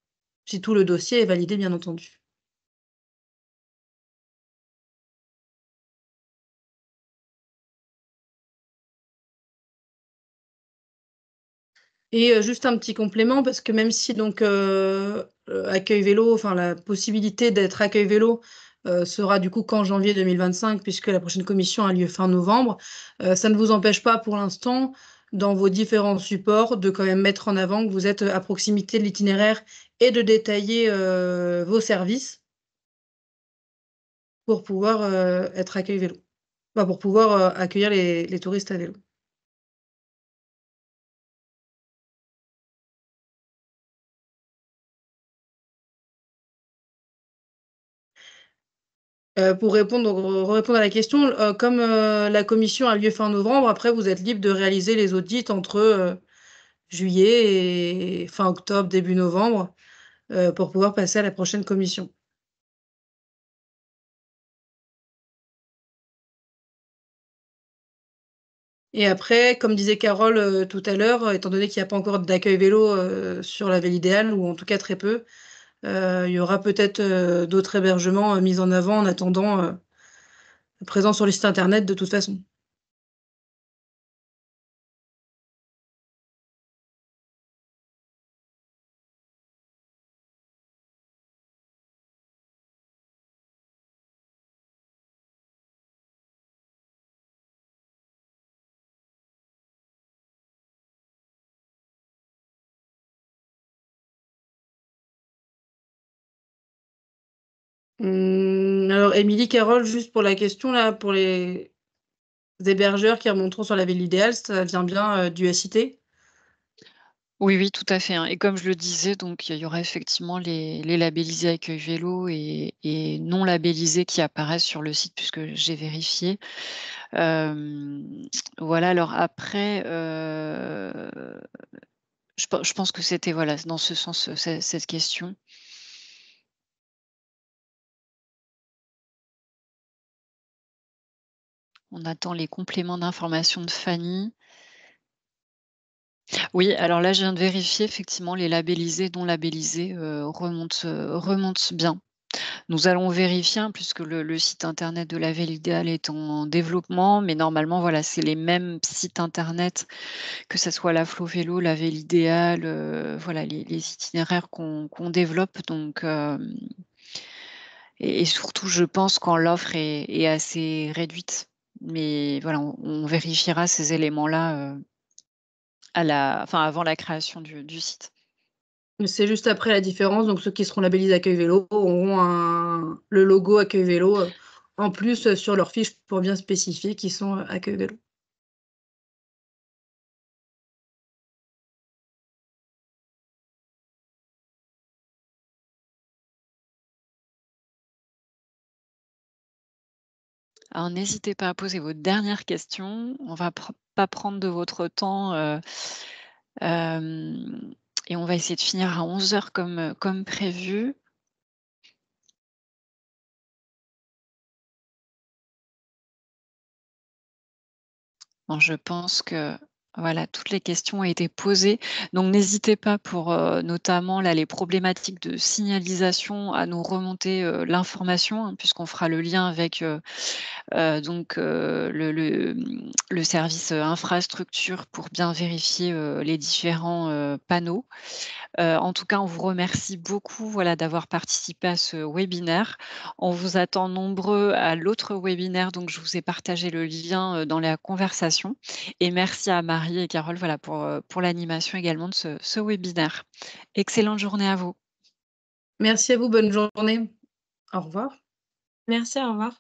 Si tout le dossier est validé, bien entendu. Et juste un petit complément parce que même si donc, accueil vélo, enfin la possibilité d'être accueil vélo, sera du coup qu'en janvier 2025 puisque la prochaine commission a lieu fin novembre, ça ne vous empêche pas pour l'instant, dans vos différents supports, de quand même mettre en avant que vous êtes, à proximité de l'itinéraire et de détailler, vos services pour pouvoir, être accueil vélo. Enfin pour pouvoir, accueillir les touristes à vélo. Pour répondre répondre à la question, comme, la commission a lieu fin novembre, après vous êtes libre de réaliser les audits entre, juillet et fin octobre, début novembre, pour pouvoir passer à la prochaine commission. Et après, comme disait Carole, tout à l'heure, étant donné qu'il y a pas encore d'accueil vélo, sur la ville idéale ou en tout cas très peu, il y aura peut-être, d'autres hébergements, mis en avant en attendant, présents sur le site internet de toute façon. Alors Émilie, Carole, juste pour la question là, pour les hébergeurs qui remonteront sur la ville idéale, ça vient bien, du SIT? Oui, oui, tout à fait, hein, et comme je le disais, donc il y aura effectivement les labellisés accueil vélo et non labellisés qui apparaissent sur le site puisque j'ai vérifié. Voilà, alors après, je pense que c'était, voilà, dans ce sens, cette question. On attend les compléments d'information de Fanny. Oui, alors là, je viens de vérifier, effectivement, les labellisés, non labellisés, remontent bien. Nous allons vérifier, hein, puisque le site internet de la Ville idéale est en développement, mais normalement, voilà, c'est les mêmes sites internet, que ça soit la Flo Vélo, la Ville idéale, voilà, les itinéraires qu'on développe, donc et surtout, je pense quand l'offre est assez réduite. Mais voilà, on vérifiera ces éléments-là, avant la création du site. C'est juste après la différence, donc ceux qui seront labellisés accueil vélo auront le logo accueil vélo, en plus, sur leur fiche pour bien spécifier qu'ils sont, accueil vélo. Alors n'hésitez pas à poser vos dernières questions. On va pas prendre de votre temps, hem et on va essayer de finir à 11 heures comme prévu. Bon, je pense que Voilà, toutes les questions ont été posées. Donc n'hésitez pas pour, notamment là, les problématiques de signalisation à nous remonter, l'information, hein, puisqu'on fera le lien avec, donc le service, infrastructure pour bien vérifier, les différents, panneaux. En tout cas, on vous remercie beaucoup, voilà, d'avoir participé à ce webinaire. On vous attend nombreux à l'autre webinaire, donc je vous ai partagé le lien, dans la conversation et merci à Marie et Carole, voilà, pour l'animation également de ce webinaire. Excellente journée à vous. Merci à vous, bonne journée. Au revoir. Merci, au revoir.